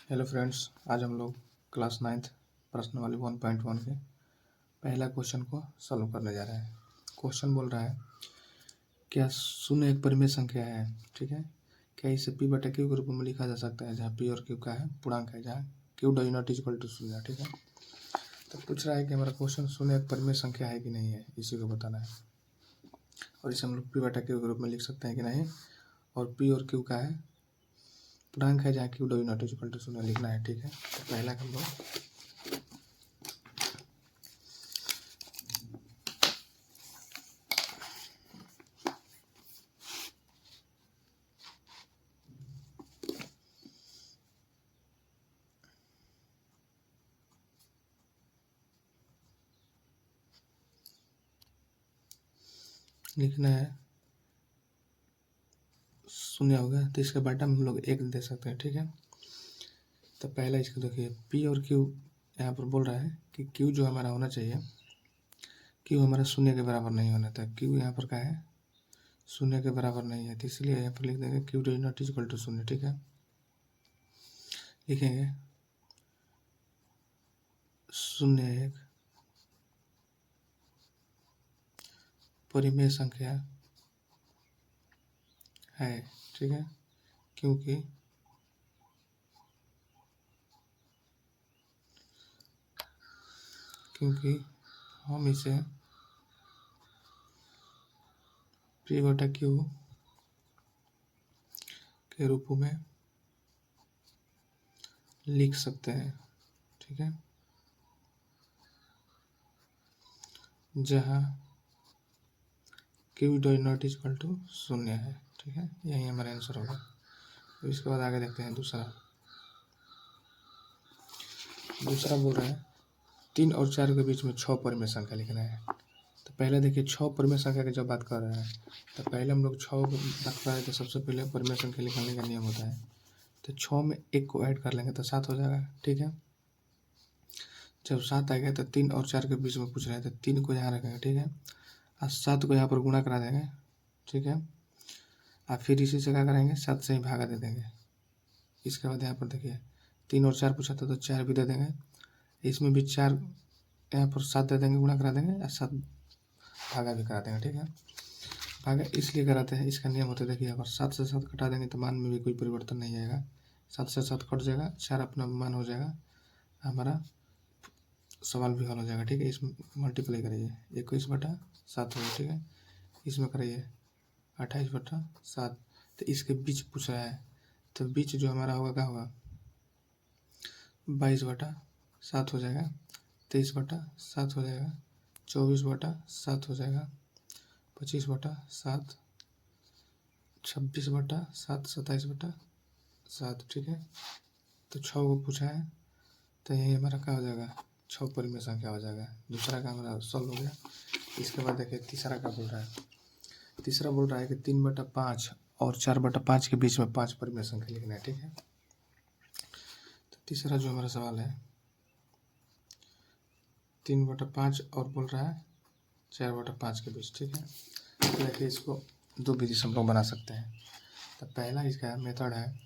Hello friends, आज हम लोग क्लास 9th प्रश्नावली 1.1 के पहला क्वेश्चन को सॉल्व करने जा रहे हैं। क्वेश्चन बोल रहा है, क्या शून्य एक परिमेय संख्या है? ठीक है। क्या इसे पी बटा क्यू के रूप में लिखा जा सकता है, जहाँ पी और क्यू का है पूर्णांक है, जहाँ Q does not equal to शून्य। ठीक है। तो पूछ रहा है कि हमारा क्वेश्चन शून्य एक परिमेय संख्या है कि नहीं है, इसी को बताना है। और इसे हम लोग पी बटा क्यू के रूप में लिख सकते हैं कि नहीं, और पी और क्यू का है पूर्णांक है, जहाँ Q does not equal to शून्य लिखना है। ठीक है। तो पहला हम लोग लिखना है शून्य हो गया, तो इसके बटा में हम लोग एक दे सकते हैं। ठीक है। तो पहला इसको देखिए, पी और क्यू यहाँ पर बोल रहा है कि क्यू जो हमारा होना चाहिए, क्यू हमारा शून्य के बराबर नहीं होना था। क्यू यहाँ पर का है शून्य के बराबर नहीं है, तो इसलिए यहाँ पर लिख देंगे Q does not equal to शून्य। ठीक है। लिखेंगे शून्य एक परिमेय संख्या है। ठीक है। क्योंकि हम इसे पी बटा क्यू के रूप में लिख सकते हैं। ठीक है। जहाँ Q does not equal to शून्य है। ठीक है। यही हमारा आंसर होगा। तो इसके बाद आगे देखते हैं दूसरा बोल रहा है 3 और 4 के बीच में 6 परिमेय संख्या लिखना है। तो पहले देखिए 6 परिमेय संख्या की जब बात कर रहे हैं, तो पहले हम लोग 6 बात कर रहे हैं, तो सबसे पहले परिमेय संख्या निकालने का नियम होता है। तो 6 में 1 को ऐड कर लेंगे तो 7 हो जाएगा। ठीक है। जब 7 आ गया तो 3 और 4 के बीच में पूछ रहे हैं, तो 3 को यहाँ रखेंगे। ठीक है। और 7 को यहाँ पर गुणा करा देंगे। ठीक है। और फिर इसी से क्या करेंगे, 7 से ही भागा दे देंगे। इसके बाद यहाँ पर देखिए 3 और 4 पूछा था, तो 4 भी दे देंगे। इसमें भी 4 यहाँ पर 7 दे देंगे, गुणा करा देंगे, और 7 भागा भी करा देंगे। ठीक है। भागा इसलिए कराते हैं, इसका नियम होता है, देखिए अगर 7 से 7 घटा देंगे तो मान में भी कोई परिवर्तन नहीं आएगा। 7 से 7 कट जाएगा, 4 अपना मान हो जाएगा, हमारा सवाल भी हल हो जाएगा। ठीक है। इसमें मल्टीप्लाई करिए, 21/7 होगा। ठीक है। इसमें करिए 28/7। तो इसके बीच पूछ रहा है, तो बीच जो हमारा होगा क्या होगा, 22/7 हो जाएगा, 23/7 हो जाएगा, 24/7 हो जाएगा, 25/7, 26/7, 27/7। ठीक है। तो 6 को पूछा है, तो यही हमारा क्या हो जाएगा, 6 परिमेय संख्या हो जाएगा। दूसरा का हमारा सॉल्व हो गया। इसके बाद देखिए तीसरा का बोल रहा है। तीसरा बोल रहा है कि 3/5 और 4/5 के बीच में 5 परिमेय संख्या लिखना है। ठीक है। तो तीसरा जो हमारा सवाल है 3/5 और बोल रहा है 4/5 के बीच। ठीक है। तो देखिए इसको दो विधि से हम लोग बना सकते हैं। तो पहला इसका मेथड है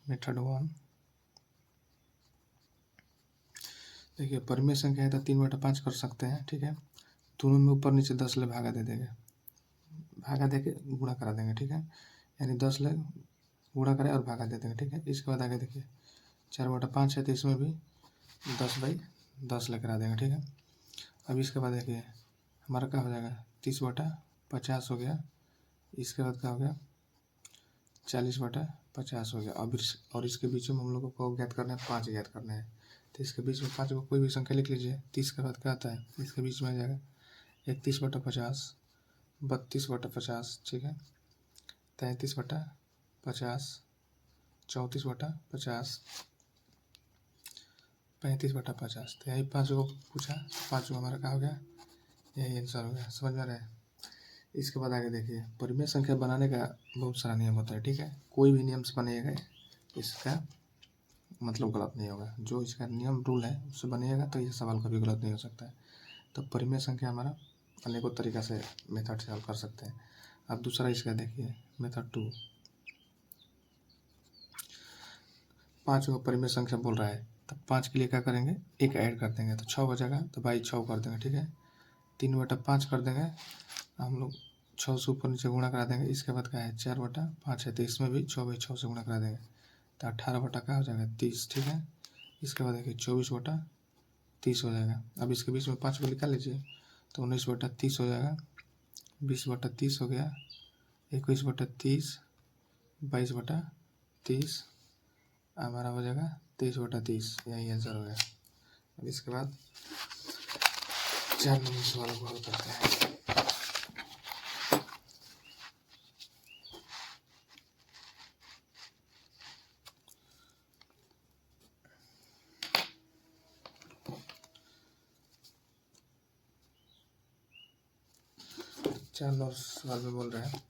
मेथड 1। देखिए परिमेय संख्या है तो 3/5 कर सकते हैं। ठीक है। दोनों में ऊपर नीचे 10 ले भागा दे देंगे, भागा दे के गुणा करा देंगे। ठीक है। यानी 10 ले गुणा करें और भागा दे देंगे। ठीक है। इसके बाद आगे देखिए 4/5 है, तो इसमें भी 10/10 लेकर आ देंगे। ठीक है। अब इसके बाद देखिए हमारा क्या हो जाएगा, 30/50 हो गया। इसके बाद क्या हो गया, 40/50 हो गया। अब और इसके बीच में हम लोगों को ज्ञात करना है, 5 ज्ञात करना है। तो इसके बीच में 5 को कोई भी संख्या लिख लीजिए। 30 के बाद क्या आता है, इसके बीच में आ जाएगा 31/50, 32/50। ठीक है। 33/50, 34/50, 35/50। तो यही 5 को पूछा, 5 को हमारा क्या हो गया, यही आंसर हो गया। समझ में आ रहा है। इसके बाद आगे देखिए परिमेय संख्या बनाने का बहुत सारा नियम होता है। ठीक है। कोई भी नियम से बनेगा इसका मतलब गलत नहीं होगा। जो इसका नियम रूल है उससे बनेगा तो ये सवाल कभी गलत नहीं हो सकता है। तो परिमेय संख्या हमारा अनेकों तरीक़ा से मेथड से हल कर सकते हैं। अब दूसरा इसका देखिए मेथड 2। 5 को परिमेय संख्या बोल रहा है, तो 5 के लिए क्या करेंगे, 1 ऐड कर देंगे तो 6 हो जाएगा, तो बाई 6 कर देंगे, ठीक है। 3/5 कर देंगे, हम लोग 6 से ऊपर नीचे गुणा करा देंगे। इसके बाद क्या है, 4/5 है, तो इसमें भी 6/6 से गुणा करा देंगे, तो 18 क्या हो जाएगा, 30, ठीक है। इसके बाद देखिए 24/30 हो जाएगा। अब इसके बीच में 5 को निकाल लीजिए, तो 19/30 हो जाएगा, 20/30 हो गया, 21/30, 22/30, हमारा हो जाएगा 23/30, यही आंसर हो गया। अब इसके बाद 4 नंबर सवाल को हल करते हैं। चार नंबर सवाल में बोल रहे हैं,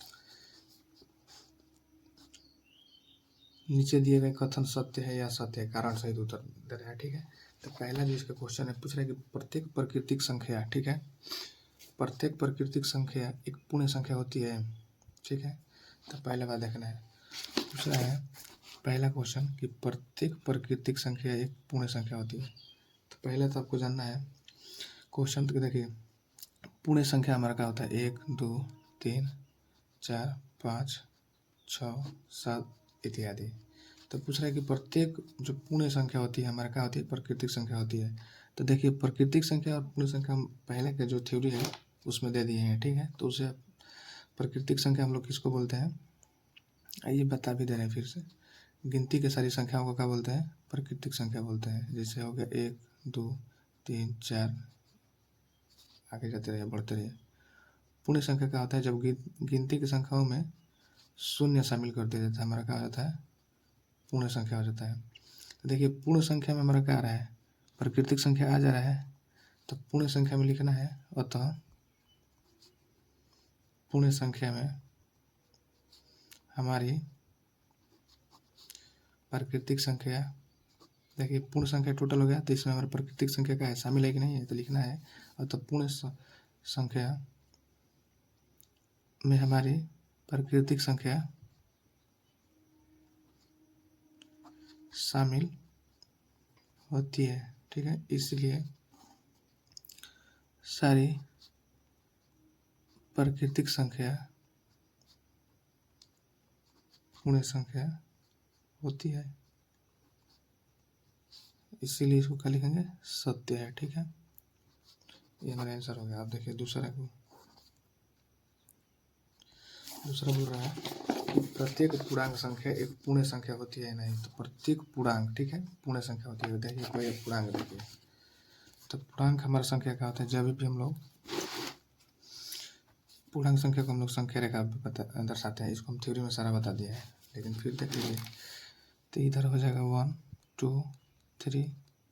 नीचे दिए गए कथन सत्य है या असत्य है, कारण सहित उत्तर दे रहा है, ठीक है। तो पहला जो इसका क्वेश्चन है, पूछ रहा है कि प्रत्येक प्राकृतिक संख्या, ठीक है, प्रत्येक प्राकृतिक संख्या एक पूर्ण संख्या होती है, ठीक है। तो पहले बात देखना है, पूछ रहा है पहला क्वेश्चन कि प्रत्येक प्राकृतिक संख्या एक पूर्ण संख्या होती है। तो पहले तो आपको जानना है क्वेश्चन, तो देखिए पूर्ण संख्या हमारा क्या होता है, 1 2 3 4 5 6 7 इत्यादि। तो पूछ रहा है कि प्रत्येक जो पूर्ण संख्या होती है हमारा क्या होती है, प्राकृतिक संख्या होती है। तो देखिए प्राकृतिक संख्या और पूर्ण संख्या हम पहले के जो थ्योरी है उसमें दे दिए हैं, ठीक है। तो उसे प्राकृतिक संख्या हम लोग किसको बोलते हैं, आइए बता भी दे रहे हैं फिर से। गिनती के सारी संख्याओं को क्या बोलते हैं, प्राकृतिक संख्या बोलते हैं। जैसे हो गया 1 2 3 4, आगे जाते रहिए, बढ़ते रहिए। पूर्ण संख्या क्या होता है, जब गिनती की संख्याओं में शून्य शामिल कर दिया जाता है, हमारा क्या हो जाता है, पूर्ण संख्या हो जाता है। तो देखिए पूर्ण संख्या में हमारा क्या आ रहा है, प्राकृतिक संख्या आ जा रहा है, तो पूर्ण संख्या में लिखना है, अतः पूर्ण संख्या में हमारी प्राकृतिक संख्या, देखिए पूर्ण संख्या टोटल हो गया, तो इसमें हमारा प्राकृतिक संख्या का है, शामिल है कि नहीं है, तो लिखना है अतः पूर्ण संख्या में हमारी प्राकृतिक संख्या शामिल होती है, ठीक है। इसलिए सारी प्राकृतिक संख्या पूर्ण संख्या होती है, इसीलिए इसको क्या लिखेंगे, सत्य है, ठीक है। ये हमारा आंसर हो गया। आप देखिए दूसरा बोल रहा है कि प्रत्येक पूर्णांक संख्या एक पूर्ण संख्या होती है नहीं, तो प्रत्येक पूर्णांक, ठीक है, पूर्ण संख्या होती है। देखिए कोई एक पूर्णांक देखिए, तो पूर्णांक हमारा संख्या क्या होता है, जब भी हम लोग पूर्णांक संख्या को हम लोग संख्या रेखा दर्शाते हैं, इसको हम थ्योरी में सारा बता दिया है, लेकिन फिर देख लीजिए, तो इधर हो जाएगा 1 2 3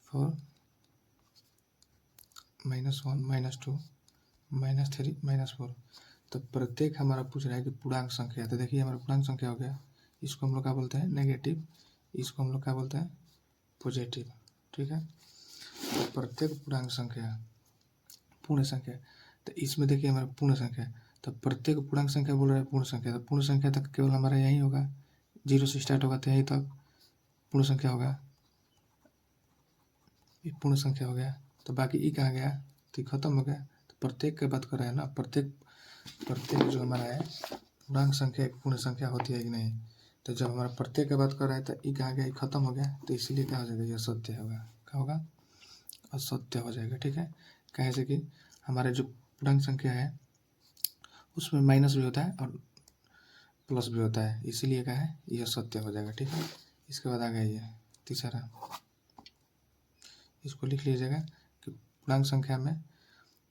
4 -1 -2 -3 -4। तो प्रत्येक हमारा पूछ रहा है कि पूर्णांक संख्या, तो देखिए हमारा पूर्णांक संख्या हो गया, इसको हम लोग क्या बोलते हैं, नेगेटिव, इसको हम लोग क्या बोलते हैं, पॉजिटिव, ठीक है। तो प्रत्येक पूर्णांक संख्या पूर्ण संख्या, तो इसमें देखिए हमारा पूर्ण संख्या, तो प्रत्येक पूर्णांक संख्या बोल रहा है पूर्ण संख्या, तो पूर्ण संख्या तक केवल हमारा यही होगा, 0 से स्टार्ट होगा तो यही तक पूर्ण संख्या होगा, ये पूर्ण संख्या हो गया। तो बाकी ई कहाँ गया, तो खत्म हो गया। तो प्रत्येक की बात कर रहे हैं ना, प्रत्येक जो हमारा है पूर्णांक संख्या एक पूर्ण संख्या होती है कि नहीं, तो जब हमारा प्रत्येक की बात कर रहा है तो ई कहाँ गया, खत्म हो गया, तो इसीलिए क्या हो जाएगा, ये असत्य होगा, क्या होगा, असत्य हो जाएगा, ठीक है। कैसे कि हमारे जो पूर्णांक संख्या है उसमें माइनस भी होता है और प्लस भी होता है, इसीलिए क्या है, यह सत्य हो जाएगा, ठीक है। इसके बाद आ गया ये तीसरा, इसको लिख लीजिएगा कि पूर्णांक संख्या में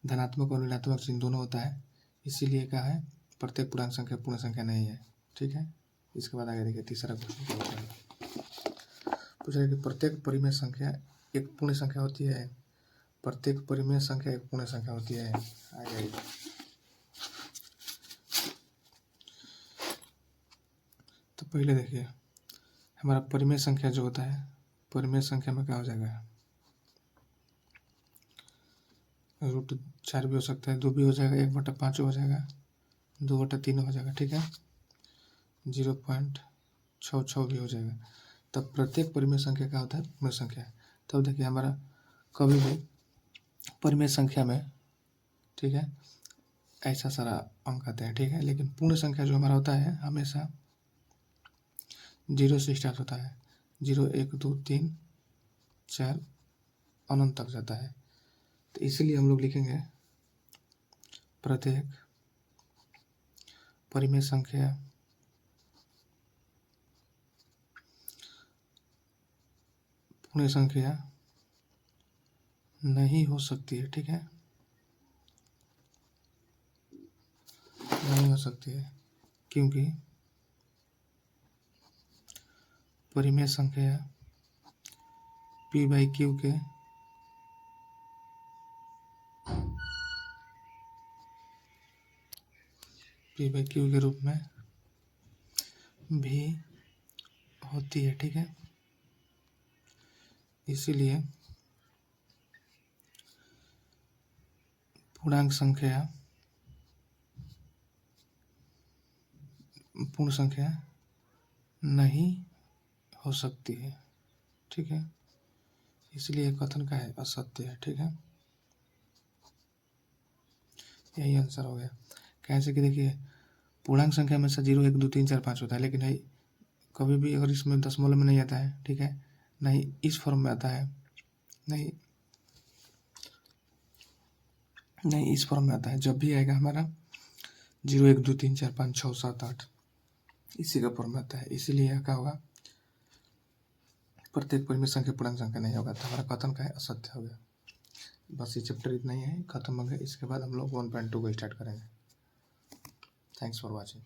धनात्मक और ऋणात्मक चिन्ह दोनों होता है, इसीलिए क्या है, प्रत्येक पूर्णांक संख्या पूर्ण संख्या नहीं है, ठीक है। इसके बाद आगे देखिए तीसरा क्वेश्चन पूछ रहा है कि प्रत्येक परिमेय संख्या एक पूर्ण संख्या होती है, प्रत्येक परिमेय संख्या एक पूर्ण संख्या होती है, आगे तो पहले देखिए हमारा परिमेय संख्या जो होता है, परिमेय संख्या में क्या हो जाएगा, √4 भी हो सकता है, 2 भी हो जाएगा, 1/5 हो जाएगा, 2/3 हो जाएगा, ठीक है, 0.66 भी हो जाएगा। तब प्रत्येक परिमेय संख्या क्या होता है? पूर्ण संख्या। तब देखिए हमारा कभी भी परिमेय संख्या में, ठीक है, ऐसा सारा अंक आते हैं, ठीक है, लेकिन पूर्ण संख्या जो हमारा होता है हमेशा 0 से स्टार्ट होता है। 0 1 2 3 4 अनंत तक जाता है। तो इसीलिए हम लोग लिखेंगे प्रत्येक परिमेय संख्या पूर्ण संख्या नहीं हो सकती है, ठीक है, नहीं हो सकती है, क्योंकि परिमेय संख्या p/q के p/q के रूप में भी होती है, ठीक है। इसीलिए पूर्णांक संख्या पूर्ण संख्या नहीं हो सकती है, ठीक है। इसलिए कथन का है असत्य है, ठीक है। यही आंसर हो गया। कैसे कि देखिए पूर्णांक संख्या में से 0 1 2 3 4 5 होता है, लेकिन है कभी भी अगर इसमें दशमलव में नहीं आता है, ठीक है, नहीं इस फॉर्म में आता है, नहीं इस फॉर्म में आता है। जब भी आएगा हमारा 0 1 2 3 4 5 6 7 8 इसी का फॉर्म में आता है। इसीलिए क्या होगा? प्रत्येक परिमेय संख्या पूर्णांक संख्या नहीं होगा। तो हमारा कथन का है असत्य हो गया। बस ये चैप्टर इतना ही है, खत्म हो गया। इसके बाद हम लोग 1.2 को स्टार्ट करेंगे। Thanks for watching.